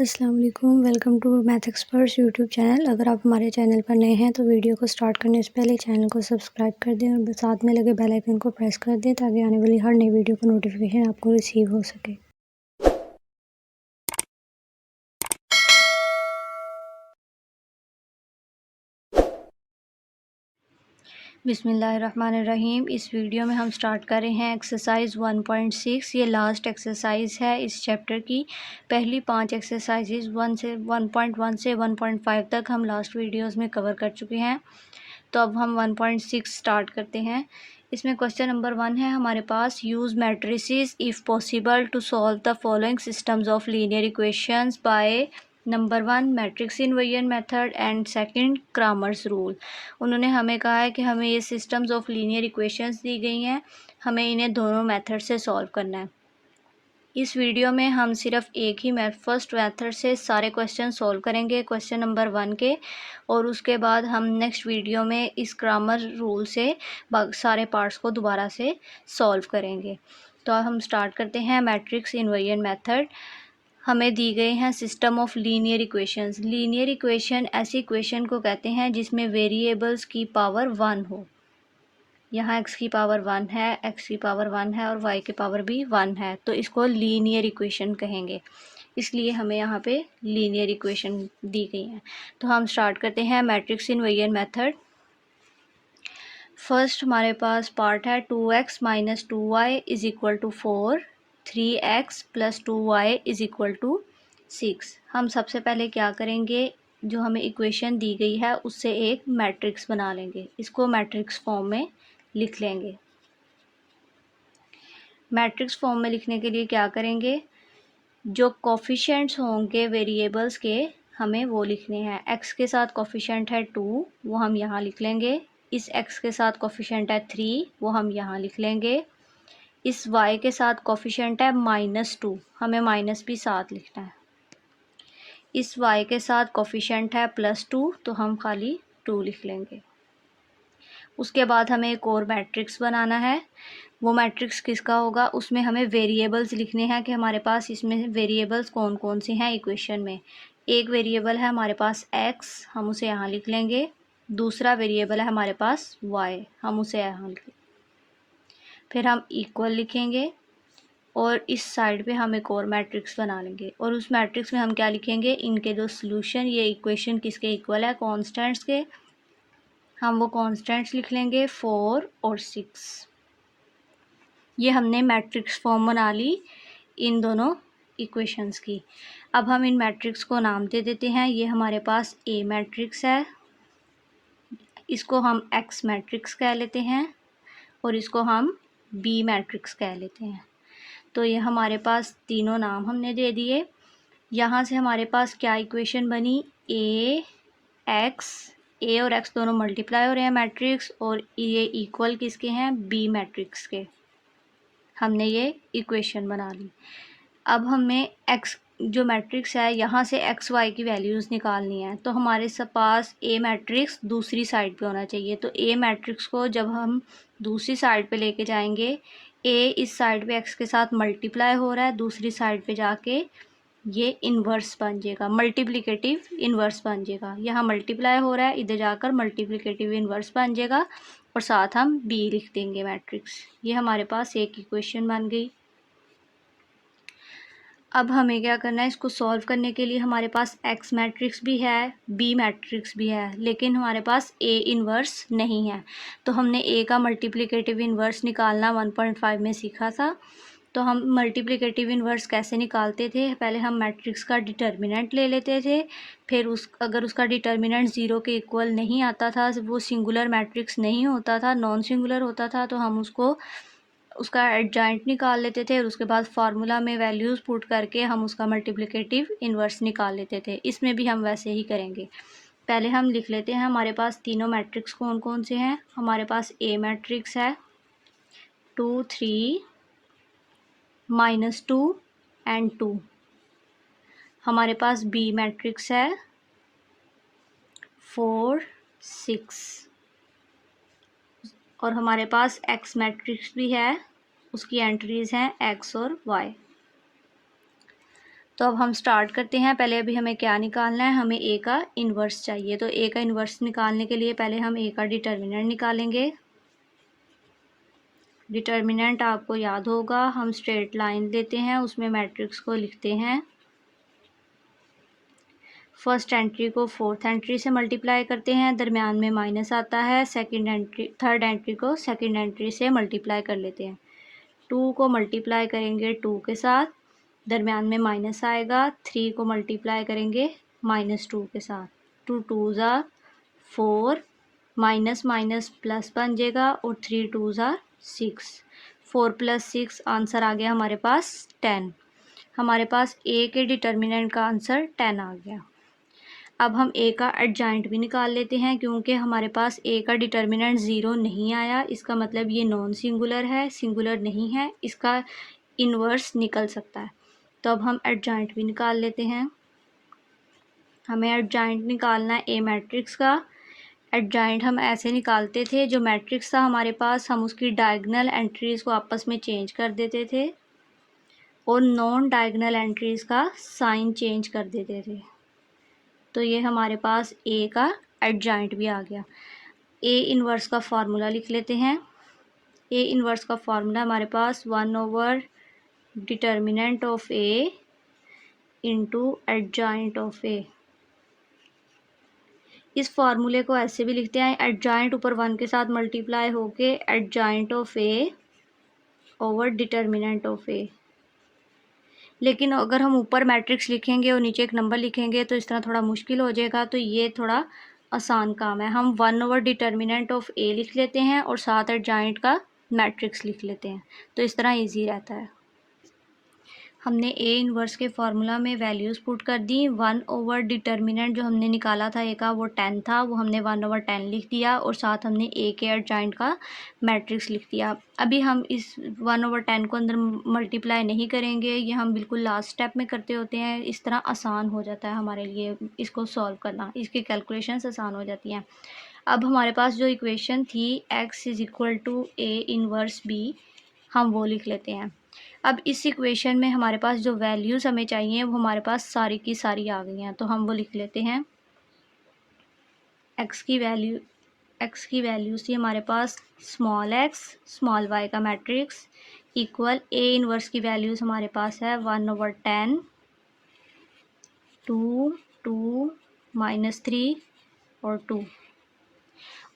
अस्सलाम वालेकुम, welcome to math experts YouTube channel. अगर आप हमारे चैनल पर नए हैं तो वीडियो को स्टार्ट करने से पहले चैनल को सब्सक्राइब कर दें और साथ में लगे बेल आइकन को प्रेस कर दें ताकि आने वाली हर नई वीडियो का नोटिफिकेशन आपको रिसीव हो सके। बिस्मिल्लाहिर्रहमानिर्रहीम। इस वीडियो में हम स्टार्ट कर रहे हैं एक्सरसाइज 1.6। ये लास्ट एक्सरसाइज है इस चैप्टर की। पहली 5 एक्सरसाइजेज 1 से 1.5 तक हम लास्ट वीडियोस में कवर कर चुके हैं। तो अब हम 1.6 स्टार्ट करते हैं। इसमें क्वेश्चन नंबर 1 है हमारे पास, use matrices if possible to solve the following systems of linear equations by number 1 matrix inversion method and second Cramer's rule. उन्होंने हमें कहा है कि हमें ये सिस्टम्स ऑफ लीनियर इक्वेशंस दी गई हैं, हमें इन्हें दोनों मेथड से सॉल्व करना है। इस वीडियो में हम सिर्फ एक ही फर्स्ट मेथड से सारे क्वेश्चन सॉल्व करेंगे, क्वेश्चन नंबर 1 के, और उसके बाद हम नेक्स्ट वीडियो में इस ग्रामर रूल से सारे पार्ट्स को दोबारा से सॉल्व करेंगे। तो अब हम स्टार्ट करते हैं। Matrix inversion method. हमें दी गए हैं system of linear equations. Linear equation ऐसी इक्वेशन को कहते हैं जिसमें वेरिएबल्स की पावर 1 हो। यहाँ x की पावर 1 है, x की पावर 1 है और y की पावर भी 1 है, तो इसको लीनियर इक्वेशन कहेंगे। इसलिए हमें यहाँ पे लीनियर इक्वेशन दी गई है। तो हम स्टार्ट करते हैं मैट्रिक्स इन्वर्जन मेथड। फर्स्ट हमारे पास पार्ट है 2x minus 2y is equal to 4, 3x plus 2y is equal to 6। हम सबसे पहले क्या करेंगे, जो हमें इक्वेशन दी गई है उससे एक मैट्रिक्स बना लेंगे, इसको मैट्रिक्स फॉर्म में लिख लेंगे। मैट्रिक्स फॉर्म में लिखने के लिए क्या करेंगे, जो कोफिशिएंट्स होंगे वेरिएबल्स के हमें वो लिखने हैं। x के साथ कोफिशिएंट है 2, वो हम यहाँ लिख लेंगे। इस x के साथ कोफिशिएंट है 3, वो हम यहाँ लिख लेंगे। इस y के साथ कोफिशिएंट है -2, हमें माइनस भी साथ लिखना है। इस y के साथ कोफिशिएंट है +2, तो हम खाली 2 लिख लेंगे। उसके बाद हमें एक और मैट्रिक्स बनाना है। वो मैट्रिक्स किसका होगा, उसमें हमें वेरिएबल्स लिखने हैं कि हमारे पास इसमें वेरिएबल्स कौन कौन से हैं इक्वेशन में। एक वेरिएबल है हमारे पास x, हम उसे यहाँ लिख लेंगे। दूसरा वेरिएबल है हमारे पास y, हम उसे यहाँ लिख लेंगे। फिर हम इक्वल लिखेंगे और इस साइड पे हम एक और मैट्रिक्स बना लेंगे, और उस मैट्रिक्स में हम क्या लिखेंगे, इनके जो सोल्यूशन, ये इक्वेशन किसके इक्वल है, कॉन्स्टेंट्स के। हम वो कॉन्स्टेंट्स लिख लेंगे 4 और 6। ये हमने मैट्रिक्स फॉर्म बना ली इन दोनों इक्वेशंस की। अब हम इन मैट्रिक्स को नाम दे देते हैं। ये हमारे पास ए मैट्रिक्स है, इसको हम एक्स मैट्रिक्स कह लेते हैं, और इसको हम बी मैट्रिक्स कह लेते हैं। तो ये हमारे पास तीनों नाम हमने दे दिए। यहाँ से हमारे पास क्या इक्वेशन बनी, ए और एक्स दोनों मल्टीप्लाई हो रहे हैं मैट्रिक्स, और ये इक्वल किसके हैं, बी मैट्रिक्स के। हमने ये इक्वेशन बना ली। अब हमें x जो मैट्रिक्स है यहाँ से एक्स वाई की वैल्यूज़ निकालनी है, तो हमारे पास ए मैट्रिक्स दूसरी साइड पे होना चाहिए। तो ए मैट्रिक्स को जब हम दूसरी साइड पे लेके जाएंगे, ए इस साइड पे x के साथ मल्टीप्लाई हो रहा है, दूसरी साइड पे जाके ये इन्वर्स बन जाएगा, मल्टीप्लिकेटिव इन्वर्स बन जाएगा। यहाँ मल्टीप्लाई हो रहा है, इधर जाकर मल्टीप्लिकेटिव इन्वर्स बन जाएगा, और साथ हम बी लिख देंगे मैट्रिक्स। ये हमारे पास एक इक्वेशन बन गई। अब हमें क्या करना है, इसको सॉल्व करने के लिए हमारे पास एक्स मैट्रिक्स भी है, बी मैट्रिक्स भी है, लेकिन हमारे पास ए इन्वर्स नहीं है। तो हमने ए का मल्टीप्लिकेटिव इन्वर्स निकालना 1.5 में सीखा था। तो हम मल्टीप्लिकेटिव इन्वर्स कैसे निकालते थे, पहले हम मैट्रिक्स का डिटर्मिनेंट ले लेते थे, फिर अगर उसका डिटर्मिनेंट 0 के इक्वल नहीं आता था, वो सिंगुलर मैट्रिक्स नहीं होता था, नॉन सिंगुलर होता था, तो हम उसका एडजॉइंट निकाल लेते थे, और उसके बाद फार्मूला में वैल्यूज़ पुट करके हम उसका मल्टीप्लिकेटिव इन्वर्स निकाल लेते थे। इसमें भी हम वैसे ही करेंगे। पहले हम लिख लेते हैं हमारे पास तीनों मैट्रिक्स कौन कौन से हैं। हमारे पास ए मैट्रिक्स है 2 3 -2 एंड 2। हमारे पास बी मैट्रिक्स है 4 6, और हमारे पास एक्स मैट्रिक्स भी है, उसकी एंट्रीज़ हैं एक्स और वाई। तो अब हम स्टार्ट करते हैं। पहले अभी हमें क्या निकालना है, हमें ए का इन्वर्स चाहिए। तो ए का इन्वर्स निकालने के लिए पहले हम ए का डिटर्मिनेंट निकालेंगे। डिटर्मिनेंट आपको याद होगा, हम स्ट्रेट लाइन लेते हैं, उसमें मैट्रिक्स को लिखते हैं। फर्स्ट एंट्री को फोर्थ एंट्री से मल्टीप्लाई करते हैं, दरमियान में माइनस आता है। थर्ड एंट्री को सेकंड एंट्री से मल्टीप्लाई कर लेते हैं। 2 को मल्टीप्लाई करेंगे 2 के साथ, दरमियान में माइनस आएगा। 3 को मल्टीप्लाई करेंगे -2 के साथ। 2 2 ज़ा 4, माइनस माइनस प्लस बन जाएगा और 3 2 ज़ा 6। 4 + 6 आंसर आ गया हमारे पास 10। हमारे पास ए के डिटर्मिनेंट का आंसर 10 आ गया। अब हम ए का एडजॉइंट भी निकाल लेते हैं, क्योंकि हमारे पास ए का डिटर्मिनेंट 0 नहीं आया, इसका मतलब ये नॉन सिंगुलर है, सिंगुलर नहीं है, इसका इन्वर्स निकल सकता है। तो अब हम एडजॉइंट भी निकाल लेते हैं। हमें एडजॉइंट निकालना है ए मैट्रिक्स का। एडजॉइंट हम ऐसे निकालते थे, जो मैट्रिक्स था हमारे पास, हम उसकी डायगोनल एंट्रीज़ को आपस में चेंज कर देते थे और नॉन डायगोनल एंट्रीज़ का साइन चेंज कर देते थे। तो ये हमारे पास ए का एडजॉइंट भी आ गया। ए इन्वर्स का फार्मूला लिख लेते हैं। ए इन्वर्स का फार्मूला हमारे पास 1/डिटर्मिनेंट of A into adjoint of A. इस फार्मूले को ऐसे भी लिखते हैं, एडजॉइंट ऊपर 1 के साथ मल्टीप्लाई होके adjoint of A over determinant of A. लेकिन अगर हम ऊपर मैट्रिक्स लिखेंगे और नीचे एक नंबर लिखेंगे तो इस तरह थोड़ा मुश्किल हो जाएगा, तो ये थोड़ा आसान काम है। हम 1/डिटर्मिनेंट ऑफ ए लिख लेते हैं और साथ एडजॉइंट का मैट्रिक्स लिख लेते हैं, तो इस तरह इजी रहता है। हमने ए इन्वर्स के फार्मूला में वैल्यूज़ पुट कर दी। 1/डिटर्मिनेंट जो हमने निकाला था ए का वो 10 था, वो हमने 1/10 लिख दिया और साथ हमने ए के एडजॉइंट का मैट्रिक्स लिख दिया। अभी हम इस 1/10 को अंदर मल्टीप्लाई नहीं करेंगे, ये हम बिल्कुल लास्ट स्टेप में करते होते हैं। इस तरह आसान हो जाता है हमारे लिए इसको सॉल्व करना, इसकी कैलकुलेशंस आसान हो जाती हैं। अब हमारे पास जो इक्वेशन थी x = a इन्वर्स b, हम वो लिख लेते हैं। अब इस इक्वेशन में हमारे पास जो वैल्यूज़ हमें चाहिए वो हमारे पास सारी की सारी आ गई हैं, तो हम वो लिख लेते हैं। x की वैल्यू थी हमारे पास स्मॉल x स्मॉल y का मैट्रिक्स इक्वल a इन्वर्स की वैल्यूज़ हमारे पास है 1/10, 2, 2, -3 और 2।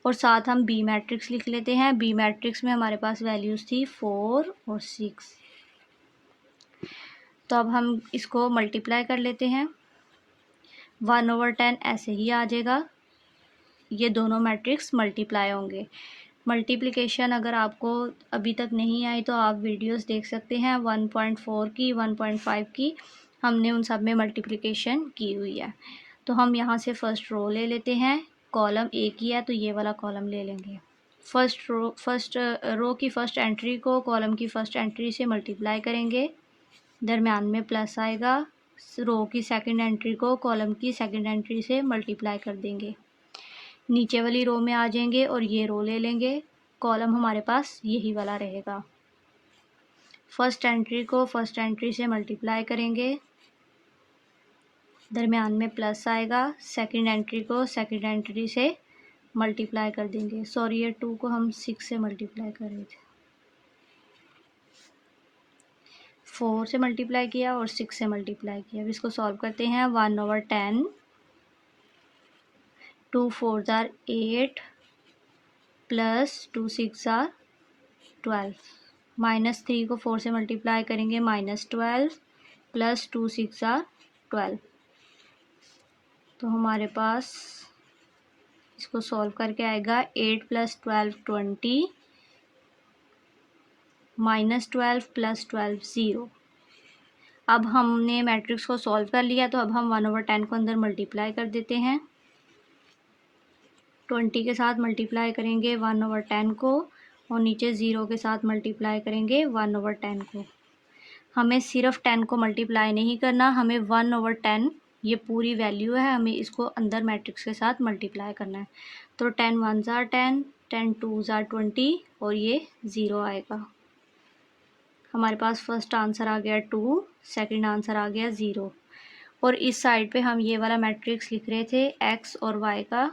और साथ हम बी मैट्रिक्स लिख लेते हैं। बी मैट्रिक्स में हमारे पास वैल्यूज़ थी 4 और 6। तो अब हम इसको मल्टीप्लाई कर लेते हैं। 1/10 ऐसे ही आ जाएगा, ये दोनों मैट्रिक्स मल्टीप्लाई होंगे। मल्टीप्लिकेशन अगर आपको अभी तक नहीं आई तो आप वीडियोस देख सकते हैं, 1.4 की, 1.5 की, हमने उन सब में मल्टीप्लिकेशन की हुई है। तो हम यहाँ से फर्स्ट रो ले लेते हैं। कॉलम ए की है तो ये वाला कॉलम ले लेंगे। फर्स्ट रो की फर्स्ट एंट्री को कॉलम की फर्स्ट एंट्री से मल्टीप्लाई करेंगे, दरमियान में प्लस आएगा। रो की सेकंड एंट्री को कॉलम की सेकंड एंट्री से मल्टीप्लाई कर देंगे, नीचे वाली रो में आ जाएंगे और ये रो ले लेंगे। कॉलम हमारे पास यही वाला रहेगा। फर्स्ट एंट्री को फर्स्ट एंट्री से मल्टीप्लाई करेंगे, दरमियान में प्लस आएगा। सेकंड एंट्री को सेकंड एंट्री से मल्टीप्लाई कर देंगे। सॉरी, ये 2 को हम 6 से मल्टीप्लाई कर रहे थे। 4 से मल्टीप्लाई किया और 6 से मल्टीप्लाई किया। अब इसको सॉल्व करते हैं। 1/10, 2 4 आर 8 प्लस 2 6 आर 12। -3 को 4 से मल्टीप्लाई करेंगे, -12 प्लस 2 6 आर 12। तो हमारे पास इसको सॉल्व करके आएगा 8 + 12 20, -12 + 12 0। अब हमने मैट्रिक्स को सॉल्व कर लिया, तो अब हम 1/10 को अंदर मल्टीप्लाई कर देते हैं। 20 के साथ मल्टीप्लाई करेंगे 1/10 को और नीचे 0 के साथ मल्टीप्लाई करेंगे 1/10 को। हमें सिर्फ 10 को मल्टीप्लाई नहीं करना, हमें 1/10 ये पूरी वैल्यू है, हमें इसको अंदर मैट्रिक्स के साथ मल्टीप्लाई करना है। तो 10 1s are 10, 10 2s are 20 और ये 0 आएगा। हमारे पास फर्स्ट आंसर आ गया 2, सेकंड आंसर आ गया 0। और इस साइड पे हम ये वाला मैट्रिक्स लिख रहे थे x और y का,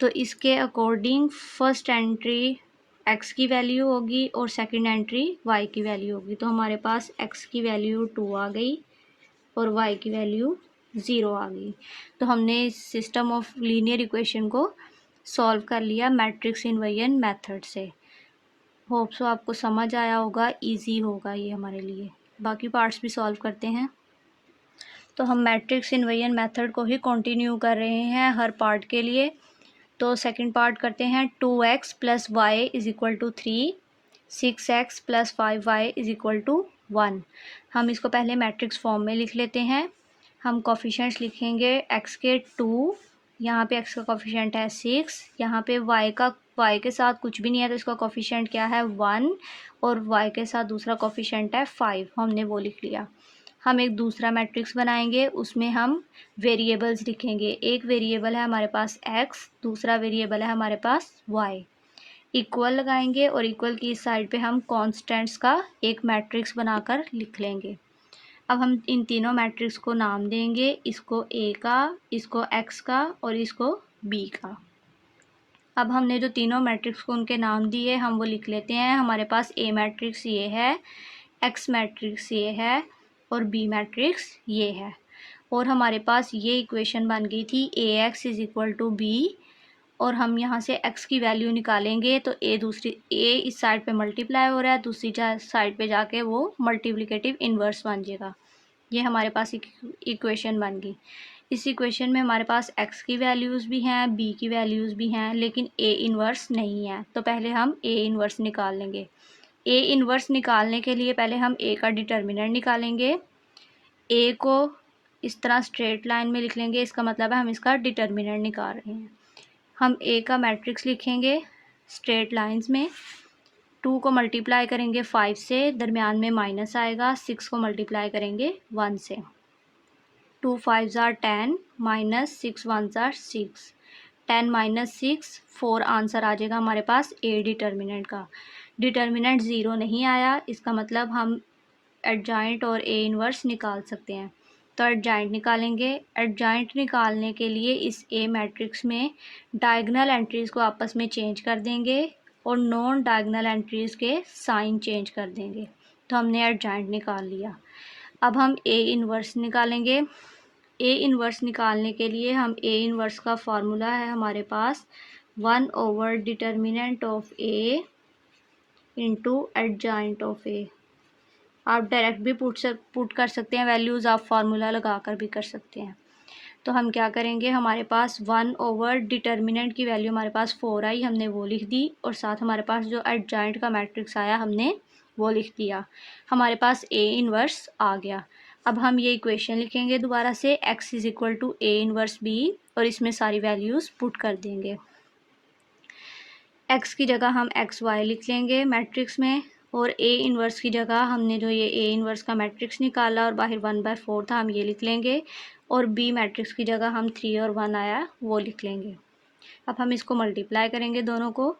तो इसके अकॉर्डिंग फर्स्ट एंट्री x की वैल्यू होगी और सेकंड एंट्री y की वैल्यू होगी। तो हमारे पास x की वैल्यू 2 आ गई और y की वैल्यू 0 आ गई। तो हमने इस सिस्टम ऑफ लीनियर इक्वेशन को सॉल्व कर लिया मैट्रिक्स इन्वर्जन मेथड से। होप सो आपको समझ आया होगा, इजी होगा ये हमारे लिए। बाकी पार्ट्स भी सॉल्व करते हैं। तो हम मैट्रिक्स इन्वर्जन मेथड को ही कंटिन्यू कर रहे हैं हर पार्ट के लिए। तो सेकंड पार्ट करते हैं। 2x plus y is equal to 3, 6x plus 5y is equal to 1। हम इसको पहले मैट्रिक्स फॉर्म में लिख लेते हैं। हम कोफिशिएंट्स लिखेंगे x के 2, यहाँ पे x का कोफिशिएंट है 6, यहाँ पे y के साथ कुछ भी नहीं है तो इसका कोफिशिएंट क्या है 1, और y के साथ दूसरा कोफिशिएंट है 5, हमने वो लिख लिया। हम एक दूसरा मैट्रिक्स बनाएंगे, उसमें हम वेरिएबल्स लिखेंगे। एक वेरिएबल है हमारे पास x, दूसरा वेरिएबल है हमारे पास y। इक्वल लगाएंगे और इक्वल की इस साइड पे हम कॉन्स्टेंट्स का एक मैट्रिक्स बनाकर लिख लेंगे। अब हम इन तीनों मैट्रिक्स को नाम देंगे, इसको a का, इसको x का और इसको b का। अब हमने जो तीनों मैट्रिक्स को उनके नाम दिए हम वो लिख लेते हैं। हमारे पास a मैट्रिक्स ये है, x मैट्रिक्स ये है और b मैट्रिक्स ये है। और हमारे पास ये इक्वेशन बन गई थी ax is equal to b, और हम यहाँ से x की वैल्यू निकालेंगे तो a इस साइड पे मल्टीप्लाई हो रहा है, दूसरी साइड पे जाके वो मल्टीप्लिकेटिव इन्वर्स बन जाएगा। ये हमारे पास इक्वेशन बन गई। इस इक्वेशन में हमारे पास x की वैल्यूज़ भी हैं, b की वैल्यूज़ भी हैं, लेकिन a इन्वर्स नहीं है। तो पहले हम a इन्वर्स निकाल लेंगे। a इन्वर्स निकालने के लिए पहले हम a का डिटर्मिनेंट निकालेंगे। a को इस तरह स्ट्रेट लाइन में लिख लेंगे, इसका मतलब है हम इसका डिटर्मिनेंट निकाल रहे हैं। हम a का मैट्रिक्स लिखेंगे स्ट्रेट लाइंस में। 2 को मल्टीप्लाई करेंगे 5 से, दरमियान में माइनस आएगा। 6 को मल्टीप्लाई करेंगे 1 से। 2 5 ज़ार 10 माइनस 6 1 ज़ार 6, 10 माइनस 6 4 आंसर आ जाएगा हमारे पास a डिटर्मिनेंट का। डिटर्मिनेंट 0 नहीं आया, इसका मतलब हम एडजॉइंट और a इन्वर्स निकाल सकते हैं। तो एडजॉइंट निकालेंगे। एडजॉइंट निकालने के लिए इस a मैट्रिक्स में डायगोनल एंट्रीज़ को आपस में चेंज कर देंगे और नॉन डायगोनल एंट्रीज़ के साइन चेंज कर देंगे। तो हमने एडजॉइंट निकाल लिया। अब हम a इन्वर्स निकालेंगे। a इन्वर्स निकालने के लिए हम a इन्वर्स का फार्मूला है हमारे पास 1 over determinant of a into adjoint of a। आप डायरेक्ट भी पुट कर सकते हैं वैल्यूज़, आप फार्मूला लगा कर भी कर सकते हैं। तो हम क्या करेंगे, हमारे पास 1 ओवर डिटर्मिनेंट की वैल्यू हमारे पास 4 आई, हमने वो लिख दी, और साथ हमारे पास जो एडजॉइंट का मैट्रिक्स आया हमने वो लिख दिया। हमारे पास a इन्वर्स आ गया। अब हम ये इक्वेशन लिखेंगे दोबारा से, x is equal to a inverse b, और इसमें सारी वैल्यूज़ पुट कर देंगे। x की जगह हम एक्स वाई लिख लेंगे मैट्रिक्स में, और a इन्वर्स की जगह हमने जो ये a इन्वर्स का मैट्रिक्स निकाला और बाहर 1/4 था हम ये लिख लेंगे, और b मैट्रिक्स की जगह हम 3 और 1 आया वो लिख लेंगे। अब हम इसको मल्टीप्लाई करेंगे दोनों को,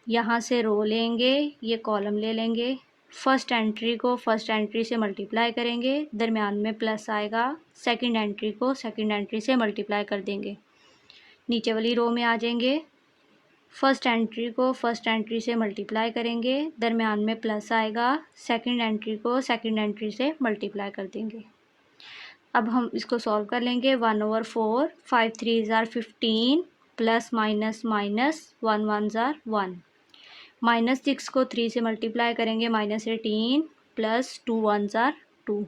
यहाँ से रो लेंगे, ये कॉलम ले लेंगे, फर्स्ट एंट्री को फर्स्ट एंट्री से मल्टीप्लाई करेंगे, दरमियान में प्लस आएगा, सेकंड एंट्री को सेकंड एंट्री से मल्टीप्लाई कर देंगे, नीचे वाली रो में आ जाएंगे। फर्स्ट एंट्री को फर्स्ट एंट्री से मल्टीप्लाई करेंगे, दरमियान में प्लस आएगा, सेकंड एंट्री को सेकंड एंट्री से मल्टीप्लाई कर देंगे। अब हम इसको सॉल्व कर लेंगे। 1/4, 5 3 ज़ार 15, प्लस माइनस माइनस 1 1 ज़ार 1, माइनस 6 को 3 से मल्टीप्लाई करेंगे, -18, प्लस 2 1 ज़ार 2।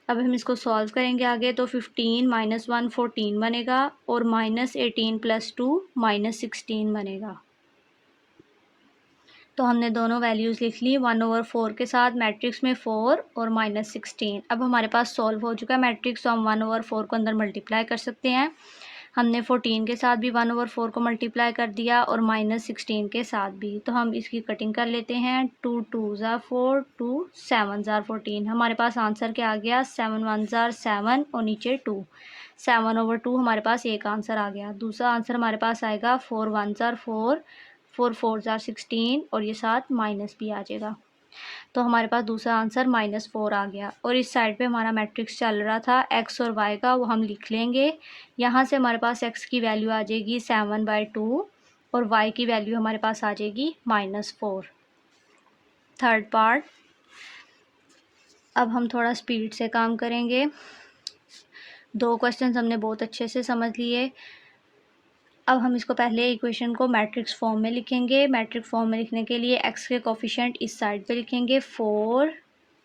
अब हम इसको सॉल्व करेंगे आगे, तो 15 - 1 14 बनेगा, और -18 + 2 -16 बनेगा। तो हमने दोनों वैल्यूज़ लिख ली 1/4 के साथ, मैट्रिक्स में 4 और -16। अब हमारे पास सॉल्व हो चुका है मैट्रिक्स, तो हम 1/4 को अंदर मल्टीप्लाई कर सकते हैं। हमने 14 के साथ भी 1/4 को मल्टीप्लाई कर दिया, और -16 के साथ भी। तो हम इसकी कटिंग कर लेते हैं। 2 2 ज़ार 4, 2 7 ज़ार 14। हमारे पास आंसर क्या आ गया, 7 1 ज़ार 7 और नीचे 2, 7/2 हमारे पास एक आंसर आ गया। दूसरा आंसर हमारे पास आएगा 4 1 ज़ार 4, 4 4 ज़ार 16 और ये साथ माइनस भी आ जाएगा। तो हमारे पास दूसरा आंसर -4 आ गया। और इस साइड पे हमारा मैट्रिक्स चल रहा था x और y का, वो हम लिख लेंगे। यहाँ से हमारे पास x की वैल्यू आ जाएगी 7/2 और y की वैल्यू हमारे पास आ जाएगी -4। थर्ड पार्ट, अब हम थोड़ा स्पीड से काम करेंगे। 2 क्वेश्चंस हमने बहुत अच्छे से समझ लिए। अब हम इसको पहले इक्वेशन को मैट्रिक्स फॉर्म में लिखेंगे। मैट्रिक्स फॉर्म में लिखने के लिए x के कोफिशिएंट इस साइड पे लिखेंगे 4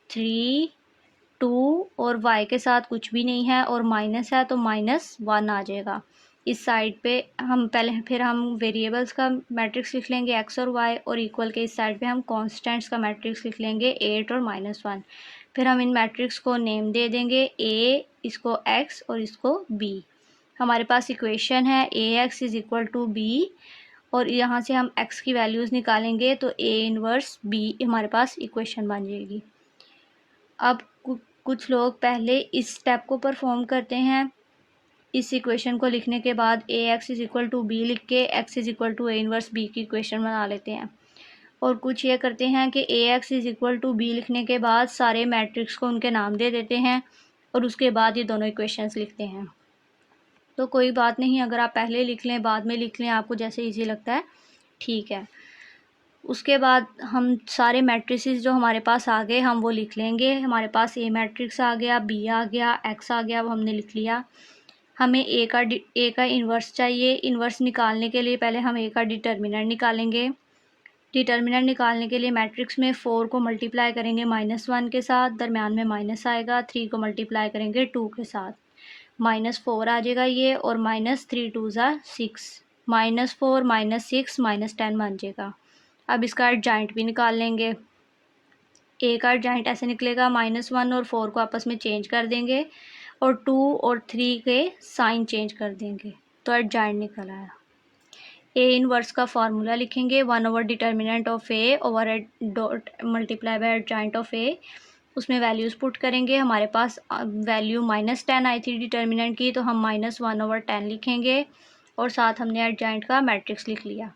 3 2 और y के साथ कुछ भी नहीं है और माइनस है तो -1 आ जाएगा। इस साइड पे हम पहले फिर हम वेरिएबल्स का मैट्रिक्स लिख लेंगे x और y, और इक्वल के इस साइड पे हम कांस्टेंट्स का मैट्रिक्स लिख लेंगे 8 और -1। फिर हम इन मैट्रिक्स को नेम दे देंगे a, इसको x और इसको b। हमारे पास इक्वेशन है ax = b, और यहाँ से हम x की वैल्यूज़ निकालेंगे तो a इनवर्स b हमारे पास इक्वेशन बन जाएगी। अब कुछ लोग पहले इस स्टेप को परफॉर्म करते हैं। इस इक्वेशन को लिखने के बाद ax = b लिख के x = a इनवर्स b की इक्वेशन बना लेते हैं। और कुछ ये करते हैं कि ax = b लिखने के बाद सारे मैट्रिक्स को उनके नाम दे देते हैं और उसके बाद ये दोनों इक्वेशंस लिखते हैं। तो कोई बात नहीं, अगर आप पहले लिख लें बाद में लिख लें, आपको जैसे इजी लगता है ठीक है। उसके बाद हम सारे मैट्रिसेस जो हमारे पास आ गए हम वो लिख लेंगे। हमारे पास ए मैट्रिक्स आ गया, बी आ गया, एक्स आ गया, वो हमने लिख लिया। हमें ए का इन्वर्स चाहिए। इन्वर्स निकालने के लिए पहले हम ए का डिटर्मिनेंट निकालेंगे। डिटर्मिनेंट निकालने के लिए मैट्रिक्स में 4 को मल्टीप्लाई करेंगे -1 के साथ, दरम्यान में माइनस आएगा। 3 को मल्टीप्लाई करेंगे 2 के साथ, -4 आ जाएगा ये, और -3 2 ज़ार 6, -4 -6 -10 बन जाएगा। अब इसका एडजॉइंट भी निकाल लेंगे। ए का एडजॉइंट ऐसे निकलेगा, -1 और 4 को आपस में चेंज कर देंगे और 2 और 3 के साइन चेंज कर देंगे तो एडजॉइंट निकल आया। ए इनवर्स का फार्मूला लिखेंगे 1/डिटर्मिनेंट of A over dot multiply by adjoint of A. उसमें वैल्यूज़ पुट करेंगे। हमारे पास वैल्यू -10 आई थी डिटर्मिनेंट की, तो हम -1/10 लिखेंगे और साथ हमने एडजॉइंट का मैट्रिक्स लिख लिया।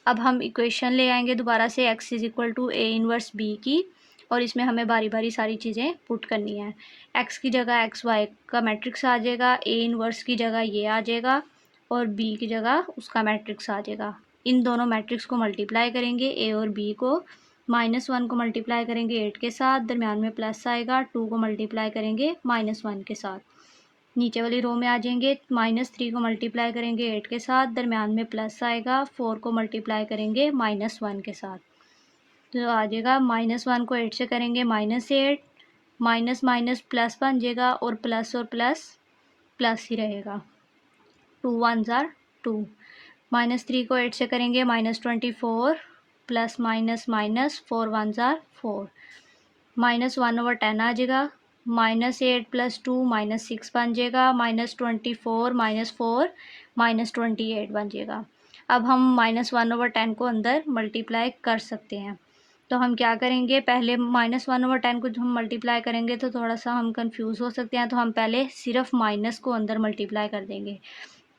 अब हम इक्वेशन ले आएंगे दोबारा से x = a इनवर्स b की, और इसमें हमें बारी बारी सारी चीज़ें पुट करनी है। x की जगह xy का मैट्रिक्स आ जाएगा, a इनवर्स की जगह ये आ जाएगा और b की जगह उसका मैट्रिक्स आ जाएगा। इन दोनों मैट्रिक्स को मल्टीप्लाई करेंगे, a और b को। -1 को मल्टीप्लाई करेंगे 8 के साथ, दरम्यान में प्लस आएगा। 2 को मल्टीप्लाई करेंगे -1 के साथ, नीचे वाली रो में आ जाएंगे। -3 को मल्टीप्लाई करेंगे 8 के साथ, दरम्यान में प्लस आएगा। 4 को मल्टीप्लाई करेंगे -1 के साथ, तो आ जाएगा -1 को 8 से करेंगे -8, माइनस माइनस प्लस बन जाएगा और प्लस प्लस ही रहेगा। 2 1 ज़ार 2। -3 को 8 से करेंगे -24, प्लस माइनस माइनस 4 1 ज़ार 4, -1/10 आ जाएगा। -8 + 2 -6 बन जाएगा। -24 -4 -28 बन जाएगा। अब हम -1/10 को अंदर मल्टीप्लाई कर सकते हैं। तो हम क्या करेंगे, पहले -1/10 को जब हम मल्टीप्लाई करेंगे तो थोड़ा सा हम कंफ्यूज हो सकते हैं, तो हम पहले सिर्फ माइनस को अंदर मल्टीप्लाई कर देंगे।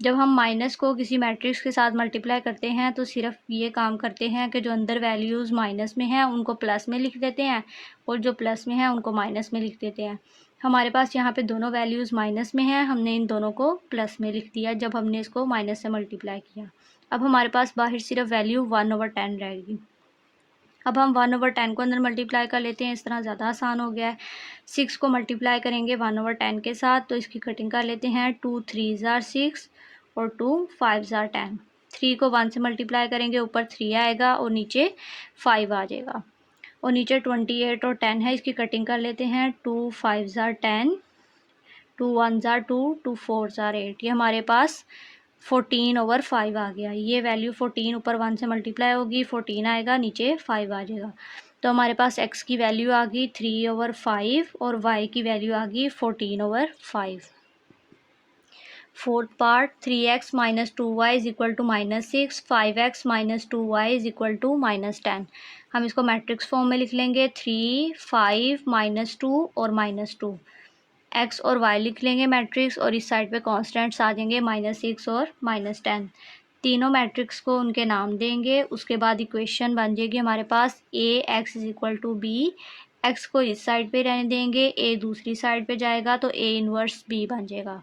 जब हम माइनस को किसी मैट्रिक्स के साथ मल्टीप्लाई करते हैं तो सिर्फ ये काम करते हैं कि जो अंदर वैल्यूज़ माइनस में हैं उनको प्लस में लिख देते हैं और जो प्लस में हैं उनको माइनस में लिख देते हैं। हमारे पास यहाँ पे दोनों वैल्यूज़ माइनस में हैं, हमने इन दोनों को प्लस में लिख दिया जब हमने इसको माइनस से मल्टीप्लाई किया। अब हमारे पास बाहर सिर्फ वैल्यू 1/10 रहेगी। अब हम 1/10 को अंदर मल्टीप्लाई कर लेते हैं, इस तरह ज़्यादा आसान हो गया है। 6 को मल्टीप्लाई करेंगे 1/10 के साथ, तो इसकी कटिंग कर लेते हैं। 2 3 ज़ार 6 और 2 5 ज़ार 10। 3 को 1 से मल्टीप्लाई करेंगे, ऊपर 3 आएगा और नीचे 5 आ जाएगा, और नीचे 28 और 10 है, इसकी कटिंग कर लेते हैं। 2 5 ज़ार 10, 2 1 ज़ार 2, 2 4 ज़ार 8। ये हमारे पास 14/5 आ गया। ये वैल्यू 14 ऊपर 1 से मल्टीप्लाई होगी, 14 आएगा, नीचे 5 आ जाएगा। तो हमारे पास x की वैल्यू आ गई 3/5 और y की वैल्यू आ गई 14/5। Fourth part, 3x - 2y = -6, 5x - 2y = -10। हम इसको मैट्रिक्स फॉर्म में लिख लेंगे। 3 5 -2 और -2, x और y लिख लेंगे मैट्रिक्स, और इस साइड पे कांस्टेंट्स आ जाएंगे -6 और -10। तीनों मैट्रिक्स को उनके नाम देंगे, उसके बाद इक्वेशन बन जाएगी हमारे पास A X is equal to B. X को इस साइड पे रहने देंगे, ए दूसरी साइड पे जाएगा तो ए इन्वर्स बी बन जाएगा।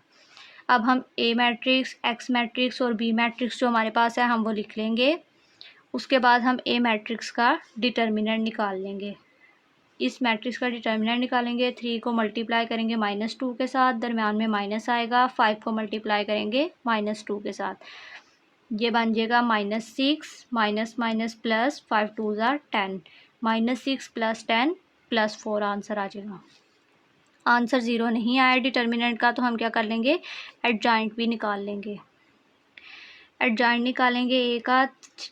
अब हम ए मैट्रिक्स, एक्स मैट्रिक्स और बी मैट्रिक्स जो हमारे पास है हम वो लिख लेंगे। उसके बाद हम ए मैट्रिक्स का डिटर्मिनेंट निकाल लेंगे। इस मैट्रिक्स का डिटर्मिनेंट निकालेंगे, 3 को मल्टीप्लाई करेंगे -2 के साथ, दरम्यान में माइनस आएगा, 5 को मल्टीप्लाई करेंगे -2 के साथ, ये बन जाएगा -6 माइनस माइनस प्लस 5 2 ज़ार 10, -6 + 10 + 4 आंसर आ जाएगा। आंसर 0 नहीं आया डिटर्मिनेंट का तो हम क्या कर लेंगे, एडजॉइंट भी निकाल लेंगे। एडजॉइंट निकालेंगे ए का,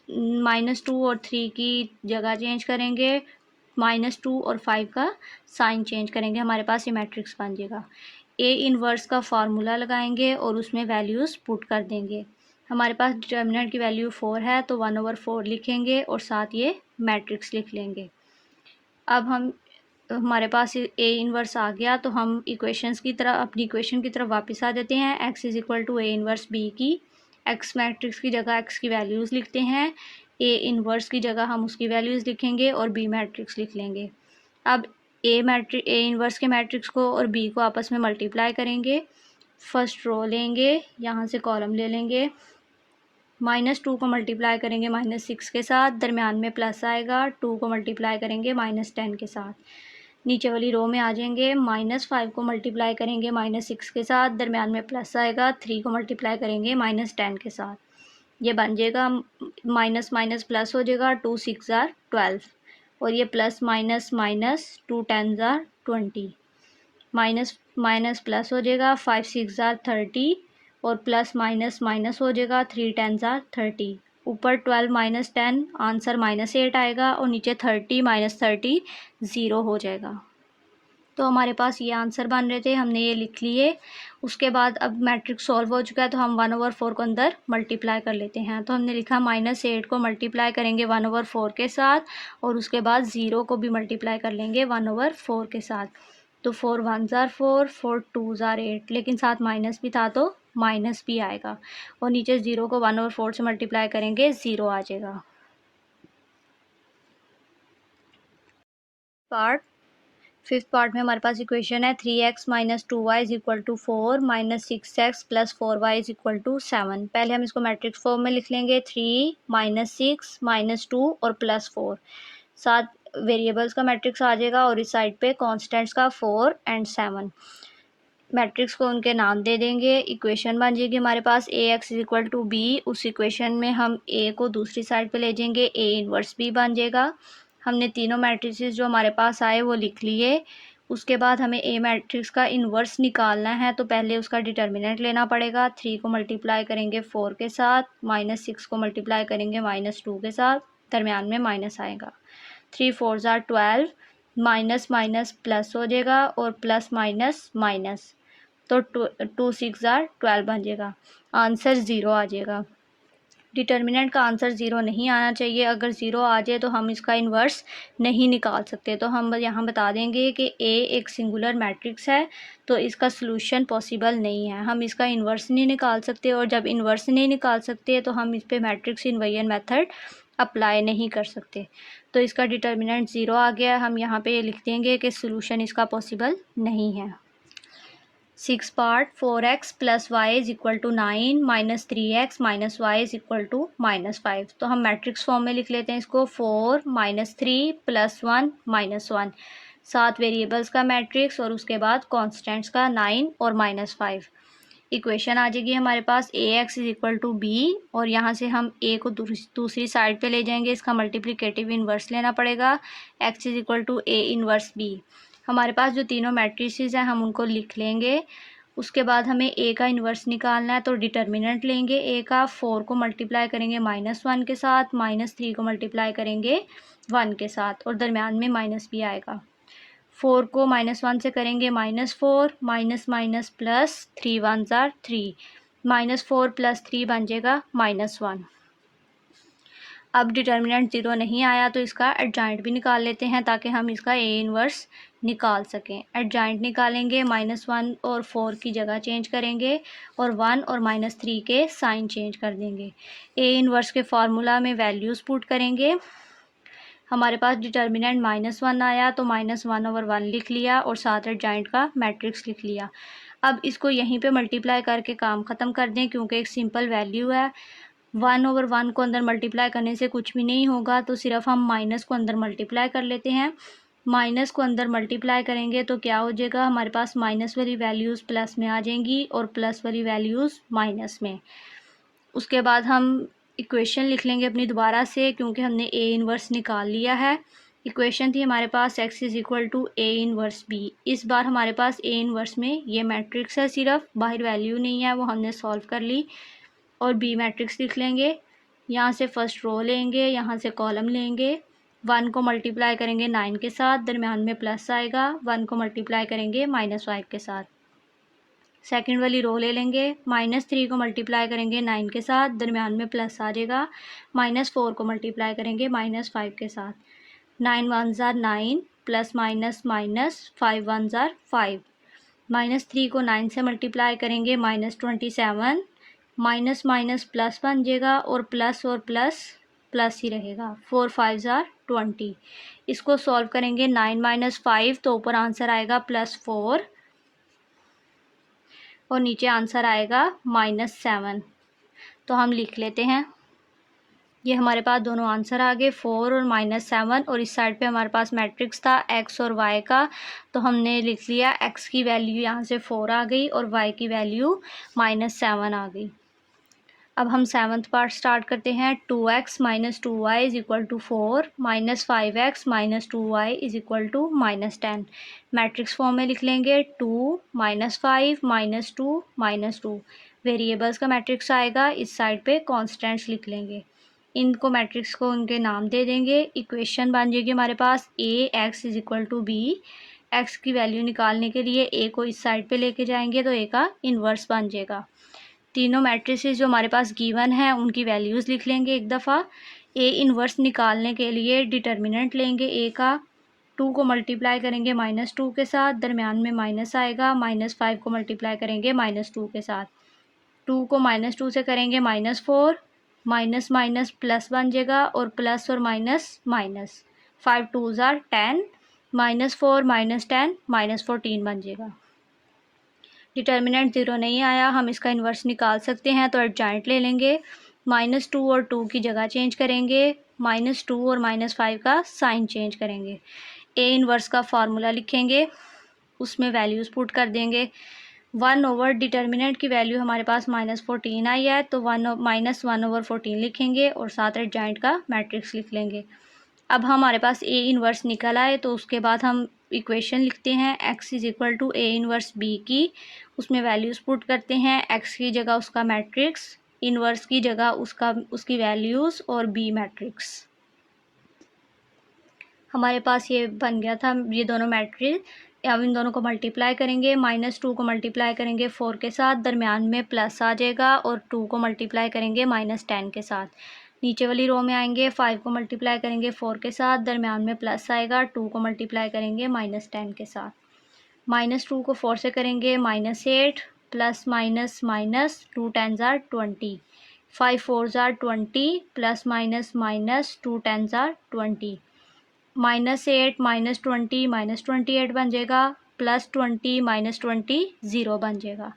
-2 और 3 की जगह चेंज करेंगे, -2 और 5 का साइन चेंज करेंगे, हमारे पास ये मैट्रिक्स बन जाएगा। ए इन्वर्स का फार्मूला लगाएंगे और उसमें वैल्यूज़ पुट कर देंगे। हमारे पास डिटर्मिनेंट की वैल्यू 4 है तो 1/4 लिखेंगे और साथ ये मैट्रिक्स लिख लेंगे। अब हमारे पास ए इन्वर्स आ गया तो हम इक्वेशंस की तरफ, अपनी इक्वेशन की तरफ वापस आ जाते हैं। X is equal to a inverse b की, एक्स मैट्रिक्स की जगह एक्स की वैल्यूज़ लिखते हैं, ए इन्वर्स की जगह हम उसकी वैल्यूज़ लिखेंगे और बी मैट्रिक्स लिख लेंगे। अब ए इन्वर्स के मैट्रिक्स को और बी को आपस में मल्टीप्लाई करेंगे। फर्स्ट रो लेंगे, यहाँ से कॉलम ले लेंगे, -2 को मल्टीप्लाई करेंगे -6 के साथ, दरम्यान में प्लस आएगा, 2 को मल्टीप्लाई करेंगे -10 के साथ, नीचे वाली रो में आ जाएंगे, -5 को मल्टीप्लाई करेंगे -6 के साथ, दरम्यान में प्लस आएगा, 3 को मल्टीप्लाई करेंगे -10 के साथ, ये बन जाएगा माइनस माइनस प्लस हो जाएगा, 2 6 ज़ार 12 और ये प्लस माइनस माइनस 2 10 ज़ार 20, माइनस माइनस प्लस हो जाएगा, 5 6 ज़ार 30 और प्लस माइनस माइनस हो जाएगा, 3 10 ज़ार 30, ऊपर 12 - 10 आंसर -8 आएगा और नीचे 30 - 30 0 हो जाएगा। तो हमारे पास ये आंसर बन रहे थे, हमने ये लिख लिए। उसके बाद अब मैट्रिक्स सॉल्व हो चुका है तो हम 1/4 को अंदर मल्टीप्लाई कर लेते हैं। तो हमने लिखा -8 को मल्टीप्लाई करेंगे 1/4 के साथ और उसके बाद 0 को भी मल्टीप्लाई कर लेंगे 1/4 के साथ। तो 4 1 ज़ार 4, 4 2 ज़ार 8, लेकिन साथ माइनस भी था तो माइनस भी आएगा और नीचे 0 को 1/4 से मल्टीप्लाई करेंगे 0 आ जाएगा। फिफ्थ पार्ट में हमारे पास इक्वेशन है 3x - 2y = 4 -6x + 4y = 7। पहले हम इसको मैट्रिक्स फॉर्म में लिख लेंगे, 3 - 6 - 2 और +4, साथ वेरिएबल्स का मैट्रिक्स आ जाएगा और इस साइड पे कॉन्स्टेंट्स का 4 और 7। मैट्रिक्स को उनके नाम दे देंगे, इक्वेशन बन जाएगी हमारे पास Ax = b। उस इक्वेशन में हम a को दूसरी साइड पे ले जाएंगे, a इन्वर्स b बन जाएगा। हमने तीनों मैट्रिसेस जो हमारे पास आए वो लिख लिए। उसके बाद हमें ए मैट्रिक्स का इन्वर्स निकालना है तो पहले उसका डिटर्मिनेंट लेना पड़ेगा। 3 को मल्टीप्लाई करेंगे 4 के साथ, -6 को मल्टीप्लाई करेंगे -2 के साथ, दरम्यान में माइनस आएगा, 3 4 ज़ार 12, माइनस माइनस प्लस हो जाएगा और प्लस माइनस माइनस, तो 2 6 ज़ार 12 बन जाएगा, आंसर 0 आ जाएगा। डिटर्मिनेंट का आंसर 0 नहीं आना चाहिए, अगर 0 आ जाए तो हम इसका इन्वर्स नहीं निकाल सकते। तो हम यहाँ बता देंगे कि ए एक सिंगुलर मैट्रिक्स है तो इसका सलूशन पॉसिबल नहीं है, हम इसका इन्वर्स नहीं निकाल सकते और जब इन्वर्स नहीं निकाल सकते तो हम इस पर मैट्रिक्स इन्वर्जन मेथड अप्लाई नहीं कर सकते। तो इसका डिटर्मिनेंट 0 आ गया, हम यहाँ पे लिख देंगे कि सलूशन इसका पॉसिबल नहीं है। 6 part 4x + y = 9 - 3x - y = -5। तो हम मैट्रिक्स फॉर्म में लिख लेते हैं इसको, 4 - 3 + 1 - 1, 7 वेरिएबल्स का मैट्रिक्स और उसके बाद कॉन्स्टेंट्स का 9 और -5। इक्वेशन आ जाएगी हमारे पास Ax = b और यहाँ से हम a को दूसरी साइड पे ले जाएंगे, इसका मल्टीप्लिकेटिव इन्वर्स लेना पड़ेगा, x = a इन्वर्स b। हमारे पास जो तीनों मैट्रिसेस हैं हम उनको लिख लेंगे। उसके बाद हमें a का इन्वर्स निकालना है तो डिटर्मिनेंट लेंगे a का, 4 को मल्टीप्लाई करेंगे -1 के साथ, -3 को मल्टीप्लाई करेंगे 1 के साथ और दरम्यान में माइनस भी आएगा। 4 को -1 से करेंगे -4, माइनस माइनस प्लस, 3 1 ज़ार 3, -4 + 3 बन जाएगा -1। अब डिटर्मिनेंट 0 नहीं आया तो इसका एडजॉइंट भी निकाल लेते हैं ताकि हम इसका ए इन्वर्स निकाल सकें। एडजॉइंट निकालेंगे, -1 और 4 की जगह चेंज करेंगे और 1 और -3 के साइन चेंज कर देंगे। ए इन्वर्स के फार्मूला में वैल्यूज़ पुट करेंगे। हमारे पास डिटर्मिनेंट -1 आया तो -1/1 लिख लिया और साथ एडजॉइंट का मैट्रिक्स लिख लिया। अब इसको यहीं पे मल्टीप्लाई करके काम ख़त्म कर दें क्योंकि एक सिंपल वैल्यू है। 1/1 को अंदर मल्टीप्लाई करने से कुछ भी नहीं होगा, तो सिर्फ हम माइनस को अंदर मल्टीप्लाई कर लेते हैं। माइनस को अंदर मल्टीप्लाई करेंगे तो क्या हो जाएगा, हमारे पास माइनस वाली वैल्यूज़ प्लस में आ जाएंगी और प्लस वाली वैल्यूज़ माइनस में। उसके बाद हम इक्वेशन लिख लेंगे अपनी दोबारा से, क्योंकि हमने ए इन्वर्स निकाल लिया है। इक्वेशन थी हमारे पास x = a इन्वर्स b। इस बार हमारे पास ए इन्वर्स में ये मैट्रिक्स है, सिर्फ बाहर वैल्यू नहीं है, वो हमने सॉल्व कर ली। और बी मैट्रिक्स लिख लेंगे। यहाँ से फर्स्ट रो लेंगे, यहाँ से कॉलम लेंगे। 1 को मल्टीप्लाई करेंगे 9 के साथ, दरमियान में प्लस आएगा। 1 को मल्टीप्लाई करेंगे -5 के साथ। सेकंड वाली रो ले लेंगे। -3 को मल्टीप्लाई करेंगे 9 के साथ, दरमियान में प्लस आ जाएगा। -4 को मल्टीप्लाई करेंगे -5 के साथ। 9 1s are 9 plus minus minus 5 1s are 5। -3 को 9 से मल्टीप्लाई करेंगे -27। माइनस माइनस प्लस बन जाएगा और प्लस प्लस ही रहेगा। 4 5s are 20। इसको सॉल्व करेंगे 9 - 5 तो ऊपर आंसर आएगा +4 और नीचे आंसर आएगा -7। तो हम लिख लेते हैं, ये हमारे पास दोनों आंसर आ गए 4 और -7। और इस साइड पे हमारे पास मैट्रिक्स था x और y का, तो हमने लिख लिया x की वैल्यू यहाँ से 4 आ गई और y की वैल्यू -7 आ गई। अब हम 7th पार्ट स्टार्ट करते हैं। 2x - 2y = 4 -5x - 2y = -10। Matrix form में लिख लेंगे 2 -5 -2 -2। वेरिएबल्स का मैट्रिक्स आएगा, इस साइड पे कॉन्स्टेंट्स लिख लेंगे। इनको मैट्रिक्स को उनके नाम दे देंगे। इक्वेशन बन जाएगी हमारे पास ax = b। x की वैल्यू निकालने के लिए a को इस साइड पे लेके जाएंगे तो a का इन्वर्स बन जाएगा। तीनों मैट्रिसेस जो हमारे पास गिवन है उनकी वैल्यूज़ लिख लेंगे एक दफ़ा। ए इन्वर्स निकालने के लिए डिटर्मिनेंट लेंगे ए का। 2 को मल्टीप्लाई करेंगे -2 के साथ, दरमियान में माइनस आएगा। -5 को मल्टीप्लाई करेंगे -2 के साथ। 2 को -2 से करेंगे -4, माइनस माइनस प्लस बन जाएगा और प्लस और माइनस माइनस। 5 2s are 10, -4 -10 -14 बन जाएगा। डिटर्मिनेंट 0 नहीं आया, हम इसका इन्वर्स निकाल सकते हैं, तो एडजॉइंट ले लेंगे। -2 और 2 की जगह चेंज करेंगे, -2 और -5 का साइन चेंज करेंगे। ए इन्वर्स का फार्मूला लिखेंगे, उसमें वैल्यूज़ पुट कर देंगे। 1 ओवर डिटर्मिनेंट की वैल्यू हमारे पास -14 आई है, तो -1/14 लिखेंगे और साथ एडजॉइंट का मैट्रिक्स लिख लेंगे। अब हमारे पास ए इन्वर्स निकल आए तो उसके बाद हम इक्वेशन लिखते हैं x = a इन्वर्स b की। उसमें वैल्यूज़ पुट करते हैं, x की जगह उसका मैट्रिक्स, इन्वर्स की जगह उसकी वैल्यूज़ और b मैट्रिक्स। हमारे पास ये बन गया था, ये दोनों मैट्रिक्स। अब इन दोनों को मल्टीप्लाई करेंगे। -2 को मल्टीप्लाई करेंगे 4 के साथ, दरमियान में प्लस आ जाएगा और 2 को मल्टीप्लाई करेंगे -10 के साथ। नीचे वाली रो में आएंगे, 5 को मल्टीप्लाई करेंगे 4 के साथ, दरमियान में प्लस आएगा। 2 को मल्टीप्लाई करेंगे -10 के साथ। -2 को 4 से करेंगे -8, plus minus minus 2 10s are 20, 5 4s are 20, plus minus minus 2 10s are 20। -8 -20 -28 बन जाएगा, +20 -20 0 बन जाएगा।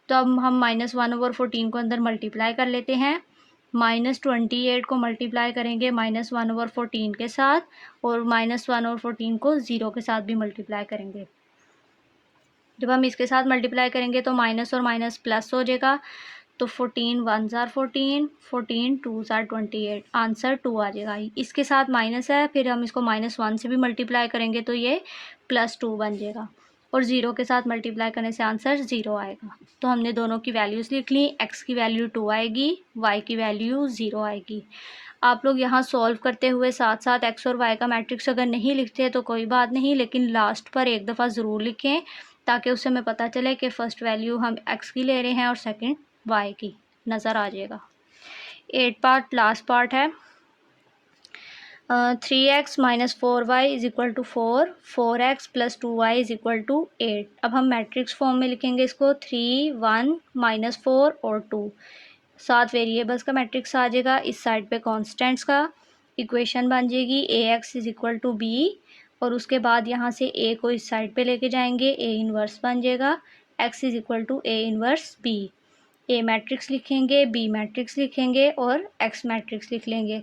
तो अब हम -1/14 को अंदर मल्टीप्लाई कर लेते हैं। -28 को मल्टीप्लाई करेंगे -1/14 के साथ और -1/14 को 0 के साथ भी मल्टीप्लाई करेंगे। जब हम इसके साथ मल्टीप्लाई करेंगे तो माइनस और माइनस प्लस हो जाएगा। तो 14 1s are 14, 14 2s are 28, answer 2 आ जाएगा। इसके साथ माइनस है, फिर हम इसको -1 से भी मल्टीप्लाई करेंगे तो ये +2 बन जाएगा और 0 के साथ मल्टीप्लाई करने से आंसर 0 आएगा। तो हमने दोनों की वैल्यूज़ लिख ली। x की वैल्यू 2 आएगी, y की वैल्यू 0 आएगी। आप लोग यहाँ सॉल्व करते हुए साथ साथ x और y का मैट्रिक्स अगर नहीं लिखते तो कोई बात नहीं, लेकिन लास्ट पर एक दफ़ा ज़रूर लिखें ताकि उससे हमें पता चले कि फ़र्स्ट वैल्यू हम x की ले रहे हैं और सेकंड y की, नज़र आ जाएगा। 8 पार्ट लास्ट पार्ट है। 3x minus 4y is equal to 4x plus 2y is equal to 8। अब हम मैट्रिक्स फॉर्म में लिखेंगे इसको 3 1 माइनस 4 और 2। 7 वेरिएबल्स का मैट्रिक्स आ जाएगा। इस साइड पे कॉन्स्टेंट्स का इक्वेशन बन जाएगी ax is equal to b, और उसके बाद यहाँ से a को इस साइड पे लेके जाएंगे, a इनवर्स बन जाएगा x is equal to a inverse b। a matrix लिखेंगे, b मैट्रिक्स लिखेंगे और x मैट्रिक्स लिख लेंगे।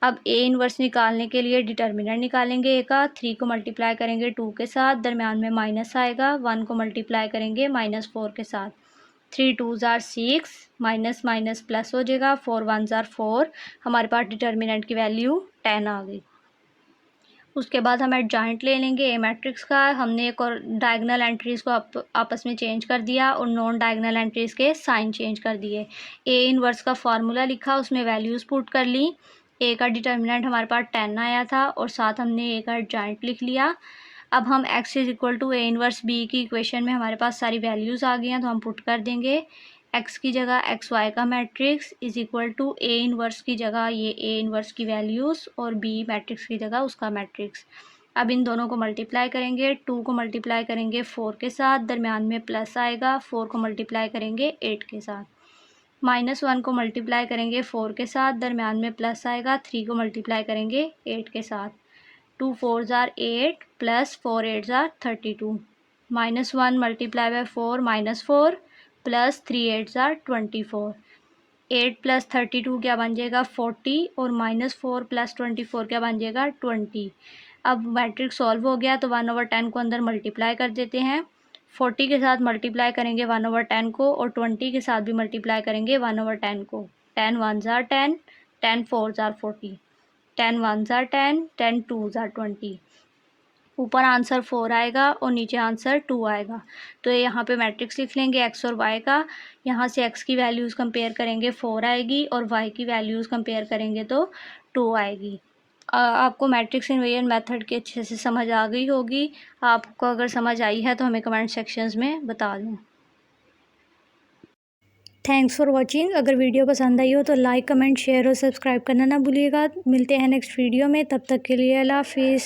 अब a इनवर्स निकालने के लिए डिटर्मिनेंट निकालेंगे a का। 3 को मल्टीप्लाई करेंगे 2 के साथ, दरम्यान में माइनस आएगा। 1 को मल्टीप्लाई करेंगे माइनस 4 के साथ। 3 2s are 6, minus minus plus हो जाएगा। 4 1s are 4, हमारे पास डिटर्मिनेंट की वैल्यू 10 आ गई। उसके बाद हम एडजॉइंट ले लेंगे ए मैट्रिक्स का। हमने एक और डायगनल एंट्रीज़ को आपस में चेंज कर दिया और नॉन डायगनल एंट्रीज़ के साइन चेंज कर दिए। ए इनवर्स का फार्मूला लिखा, उसमें वैल्यूज़ पुट कर ली। ए का डिटर्मिनेंट हमारे पास 10 आया था और साथ हमने ए का एडजॉइंट लिख लिया। अब हम x is equal to a inverse b की इक्वेशन में हमारे पास सारी वैल्यूज़ आ गई हैं, तो हम पुट कर देंगे। x की जगह एक्स वाई का matrix is equal to a inverse की जगह ये ए इनवर्स की वैल्यूज़ और b मैट्रिक्स की जगह उसका मैट्रिक्स। अब इन दोनों को मल्टीप्लाई करेंगे। 2 को मल्टीप्लाई करेंगे 4 के साथ, दरम्यान में प्लस आएगा। 4 को मल्टीप्लाई करेंगे 8 के साथ। -1 को मल्टीप्लाई करेंगे 4 के साथ, दरम्यान में प्लस आएगा। 3 को मल्टीप्लाई करेंगे 8 के साथ। 2 4s are 8 plus 4 8s are 32। -1 multiply by 4 -4 plus 3 8s are 24। 8 plus 32 क्या बन जाएगा 40, और -4 प्लस 24 क्या बन जाएगा 20। अब मैट्रिक्स सॉल्व हो गया, तो 1/10 को अंदर मल्टीप्लाई कर देते हैं। 40 के साथ मल्टीप्लाई करेंगे 1/10 को, और 20 के साथ भी मल्टीप्लाई करेंगे 1/10 को। 10 1s are 10, 10 4s are 40, 10 1s are 10, 10 2s are 20। ऊपर आंसर 4 आएगा और नीचे आंसर 2 आएगा। तो यहाँ पे मैट्रिक्स लिख लेंगे x और y का। यहाँ से x की वैल्यूज़ कंपेयर करेंगे 4 आएगी, और y की वैल्यूज़ कंपेयर करेंगे तो 2 आएगी। आपको मैट्रिक्स इन्वेजन मेथड की अच्छे से समझ आ गई होगी। आपको अगर समझ आई है तो हमें कमेंट सेक्शंस में बता दें। Thanks for watching. अगर वीडियो पसंद आई हो तो लाइक कमेंट शेयर और सब्सक्राइब करना ना भूलिएगा। मिलते हैं नेक्स्ट वीडियो में, तब तक के लिए अल्लाह हाफिज़।